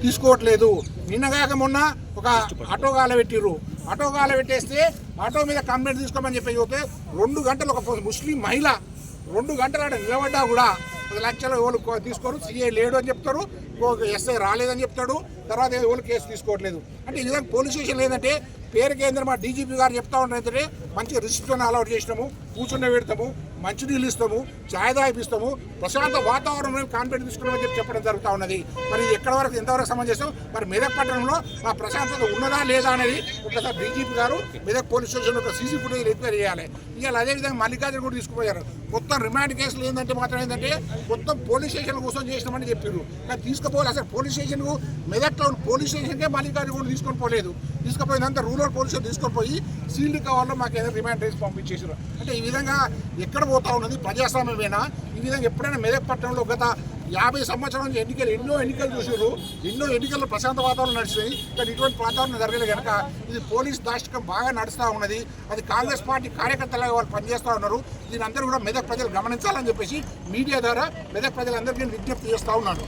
తీసుకోవట్లేదు. నిన్నగాక మొన్న ఒక ఆటో గాల పెట్టిర్రు. ఆటో గాల పెట్టేస్తే ఆటో మీద కంప్లైంట్ తీసుకోమని చెప్పి చూస్తే 2 గంటలు ఒక ముస్లిం మహిళ 2 గంటలు అక్కడ నిలబడ్డా కూడా 10 లక్షలు ఎవరు తీసుకోరు, సీఏ లేడు అని చెప్తారు, ఎస్ఐ రాలేదని చెప్తాడు, తర్వాత ఎవరు కేసు తీసుకోవట్లేదు. అంటే ఈ విధంగా పోలీస్ స్టేషన్ లేదంటే పేరు కేంద్రం మా డీజీపీ గారు చెప్తా ఉంటారు ఏంటంటే మంచి రిసిప్ట్ని అలౌట్ చేసినాము, కూర్చుని పెడతాము, మంచినీళ్ళు ఇస్తాము, ఛాయ్ దాయిపిస్తాము, ప్రశాంత వాతావరణం కాన్ఫిడెన్స్ తీసుకున్నామని చెప్పడం జరుగుతూ ఉన్నది. మరి ఇది ఎక్కడ వరకు ఎంతవరకు సమంజసం? మరి మెదక్ పట్టణంలో ఆ ప్రశాంతత ఉన్నదా లేదా అనేది ఒకసారి డీజీపీ గారు మెదక్ పోలీస్ స్టేషన్ ఒక సీసీ ఫుటేజ్ ఎంక్వైరీ చేయాలి. ఇవాళ అదేవిధంగా మల్లికార్జున కూడా తీసుకుపోయారు. మొత్తం రిమాండ్ కేసులు ఏంటంటే మాత్రం ఏంటంటే మొత్తం పోలీస్ స్టేషన్ కోసం చేసినామని చెప్పారు. కానీ తీసుకుపోవాలి అసలు పోలీస్ స్టేషన్కు మెదక్ టౌన్ పోలీస్ స్టేషన్కే మల్లికార్జున కూడా తీసుకొని పోలేదు. తీసుకుపోయినంత రూరల్ పోలీసులు తీసుకొని పోయి సీల్డ్ కవర్లో మాకు ఏదైనా రిమాండ్ రేసి పంపించేసారు. అంటే ఈ విధంగా ఎక్కడ పోతా ఉన్నది? ప్రజాస్వామ్యమేనా? ఈ విధంగా ఎప్పుడైనా మెదక్ పట్టణంలో గత 50 సంవత్సరాల నుంచి ఎన్నో ఎన్నికలు చూసారు, ఎన్నో ఎన్నికల్లో ప్రశాంత వాతావరణం నడిచినాయి. కానీ ఇటువంటి వాతావరణం జరగలేదు కనుక ఇది పోలీస్ దాష్టికం బాగా నడుస్తూ ఉన్నది. అది కాంగ్రెస్ పార్టీ కార్యకర్తలుగా వాళ్ళు పనిచేస్తూ ఉన్నారు. దీని అందరూ కూడా మెదక్ ప్రజలు గమనించాలని చెప్పేసి మీడియా ద్వారా మెదక్ ప్రజలందరికీ విజ్ఞప్తి చేస్తూ ఉన్నాను.